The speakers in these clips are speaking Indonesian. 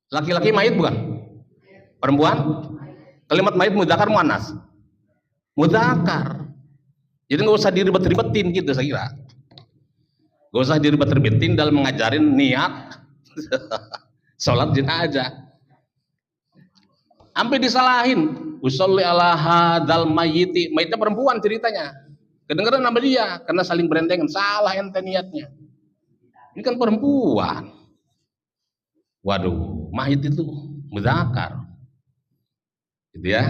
Laki-laki mayit bukan? Perempuan? Kalimat mayit mudzakkar muannas? Mudzakkar. Jadi nggak usah diribet-ribetin gitu saya kira. Nggak usah diribet-ribetin dalam mengajarin niat sholat jenazah. Sampai disalahin. Usolli ala hadzal mayyiti. Mayitnya perempuan ceritanya. Kedengeran nama dia karena saling berentengan. Salah ente niatnya. Ini kan perempuan. Waduh, mayit itu mudzakkar. Gitu ya.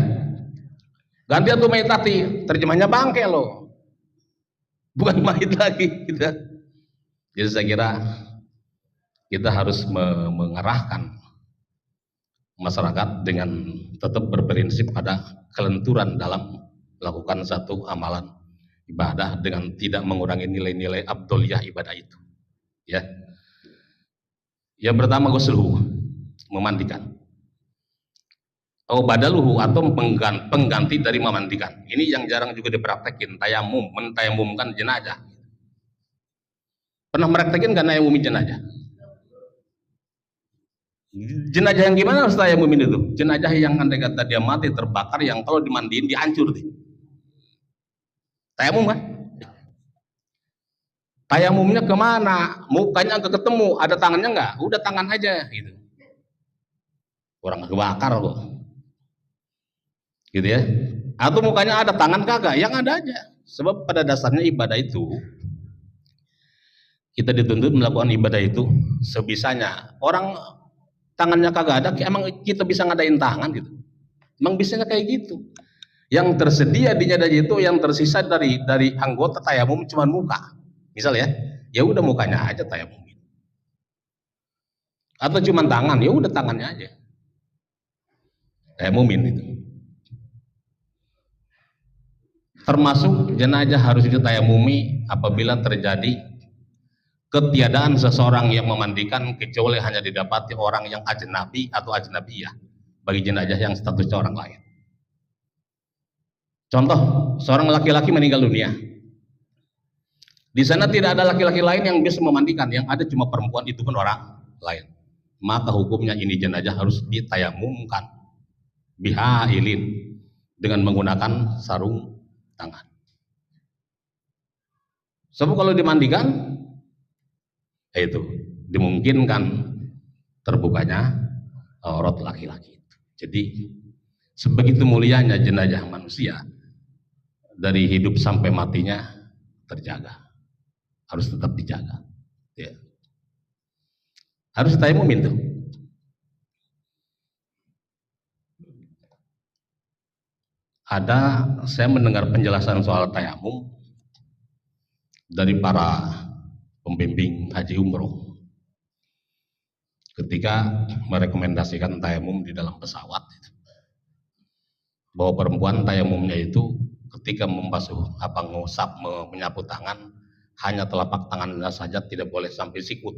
Ganti tuh mayit tati, terjemahnya bangke loh. Bukan mayit lagi gitu. Jadi saya kira kita harus mengarahkan masyarakat dengan tetap berprinsip pada kelenturan dalam melakukan satu amalan ibadah dengan tidak mengurangi nilai-nilai abdoliyah ibadah itu. Ya. Yang pertama ghusluhu, memandikan. Badaluhu atau pengganti dari memandikan. Ini yang jarang juga dipraktekin, tayamum, mentayamumkan jenazah. Pernah meraktekin nggak nayamumi jenazah? Jenazah yang gimana harus tayamumin itu? Jenazah yang andai kata dia mati terbakar, yang kalau dimandiin dihancur deh. Tayamum kan? Tayamumnya kemana? Mukanya nggak ketemu, ada tangannya nggak? Udah tangan aja gitu. Orang kebakar kok. Gitu ya. Atau mukanya ada, tangan kagak? Yang ada aja. Sebab pada dasarnya ibadah itu kita dituntut melakukan ibadah itu sebisanya. Orang tangannya kagak ada, emang kita bisa ngadain tangan gitu? Emang bisanya kayak gitu. Yang tersedia di jenazah itu, yang tersisa dari anggota tayamum cuma muka. Misal ya udah mukanya aja tayamum. Atau cuma tangan, ya udah tangannya aja. Tayamumin itu. Termasuk jenazah harus ditayamumi apabila terjadi ketiadaan seseorang yang memandikan kecuali hanya didapati orang yang ajnabi atau ajnabiyah bagi jenazah yang statusnya orang lain. Contoh, seorang laki-laki meninggal dunia. Di sana tidak ada laki-laki lain yang bisa memandikan, yang ada cuma perempuan, itu pun orang lain. Maka hukumnya ini jenazah harus ditayamumkan bihailin dengan menggunakan sarung tangan. Sebab kalau dimandikan itu dimungkinkan terbukanya aurat laki-laki. Jadi sebegitu mulianya jenazah manusia, dari hidup sampai matinya terjaga, harus tetap dijaga. Ya. Harus tayamumin tuh. Saya mendengar penjelasan soal tayamum dari para pembimbing haji umroh ketika merekomendasikan tayamum di dalam pesawat, bahwa perempuan tayamumnya itu ketika membasuh ngusap, menyapu tangan, hanya telapak tangannya saja, tidak boleh sampai sikut.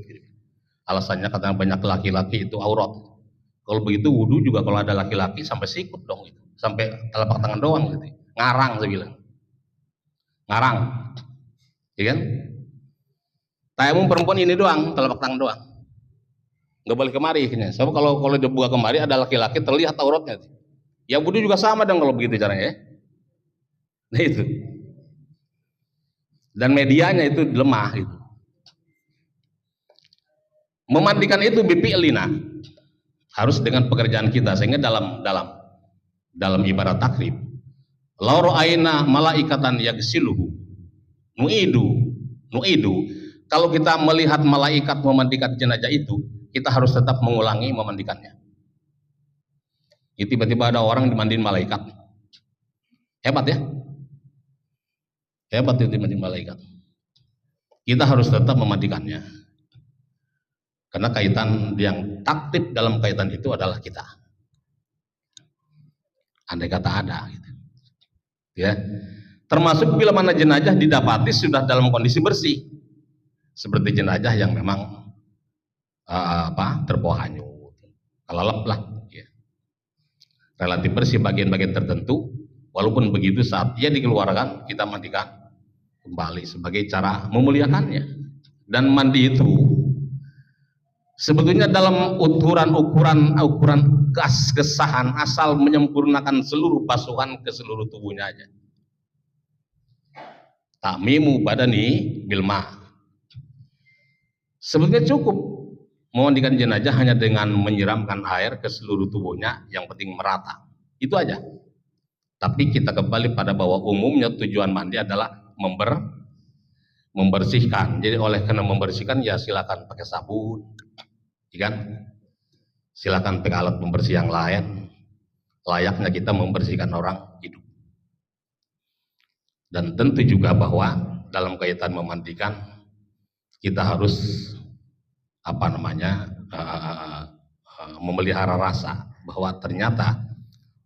Alasannya katanya banyak laki-laki itu aurat. Kalau begitu wudhu juga kalau ada laki-laki sampai sikut dong itu. Sampai telapak tangan doang gitu. Ngarang saya bilang. Ngarang. Ya kan? Tayamum perempuan ini doang, telapak tangan doang. Enggak boleh kemari akhirnya. Sebab kalau dibuka kemari ada laki-laki terlihat auratnya. Ya wudhu juga sama dong kalau begitu caranya ya. Nah itu. Dan medianya itu lemah itu. Memandikan itu bifi'lina. Harus dengan pekerjaan kita, sehingga dalam ibarat takrib, la ra'aina malaikatan yagsiluhu nu'idu. Kalau kita melihat malaikat memandikan jenazah itu, kita harus tetap mengulangi memandikannya. Ya, tiba-tiba ada orang dimandiin malaikat. Hebat ya? Hebat itu dimandiin malaikat. Kita harus tetap memandikannya. Karena kaitan yang aktif dalam kaitan itu adalah kita. Andai kata ada gitu. Ya. Termasuk bila mana jenazah didapati sudah dalam kondisi bersih. Seperti jenazah yang memang terbawa hanyut, kelalap lah ya. Relatif bersih bagian-bagian tertentu, walaupun begitu saat ia dikeluarkan kita mandikan kembali sebagai cara memuliakannya. Dan mandi itu Sebetulnya dalam ukuran kesahan asal menyempurnakan seluruh basuhan ke seluruh tubuhnya aja. Takmimu badani bilma. Sebetulnya cukup memandikan jenazah hanya dengan menyiramkan air ke seluruh tubuhnya, yang penting merata. Itu aja. Tapi kita kembali pada bahwa umumnya tujuan mandi adalah membersihkan. Jadi oleh karena membersihkan, ya silakan pakai sabun, kan? Silakan pakai alat pembersih yang lain. Layaknya kita membersihkan orang hidup. Dan tentu juga bahwa dalam kaitan memandikan, kita harus memelihara rasa bahwa ternyata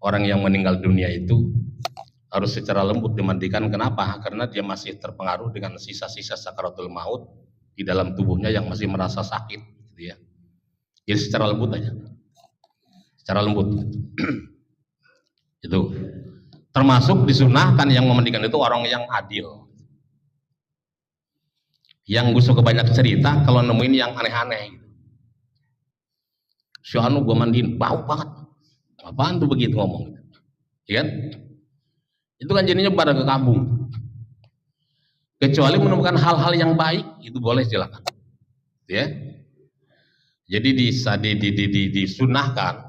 orang yang meninggal dunia itu harus secara lembut dimandikan. Kenapa? Karena dia masih terpengaruh dengan sisa-sisa sakaratul maut di dalam tubuhnya yang masih merasa sakit, gitu ya. Jadi secara lembut aja, secara lembut. Itu termasuk disunahkan yang memandikan itu orang yang adil, yang gusuk kebanyak cerita kalau nemuin yang aneh-aneh. Si anu gue mandiin bau banget, apaan tuh begitu ngomong, ya kan? Itu kan jadinya pada ke kampung. Kecuali menemukan hal-hal yang baik, itu boleh silakan, ya. Jadi disunahkan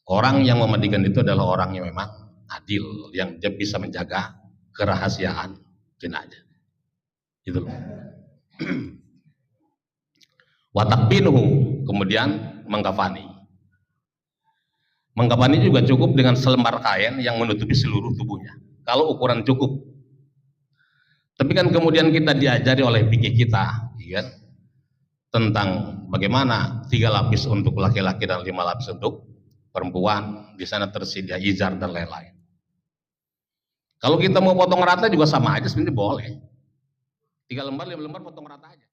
orang yang memandikan itu adalah orang yang memang adil, yang dia bisa menjaga kerahasiaan jenazah. Itu loh. Watakbinuhu, kemudian mengkafani. Mengkafani juga cukup dengan selembar kain yang menutupi seluruh tubuhnya, kalau ukuran cukup. Tapi kan kemudian kita diajari oleh fikih kita, ya, tentang bagaimana 3 lapis untuk laki-laki dan 5 lapis untuk perempuan. Di sana tersedia izar dan lain-lain. Kalau kita mau potong rata juga sama aja, sebenarnya boleh. 3 lembar 5 lembar potong rata aja.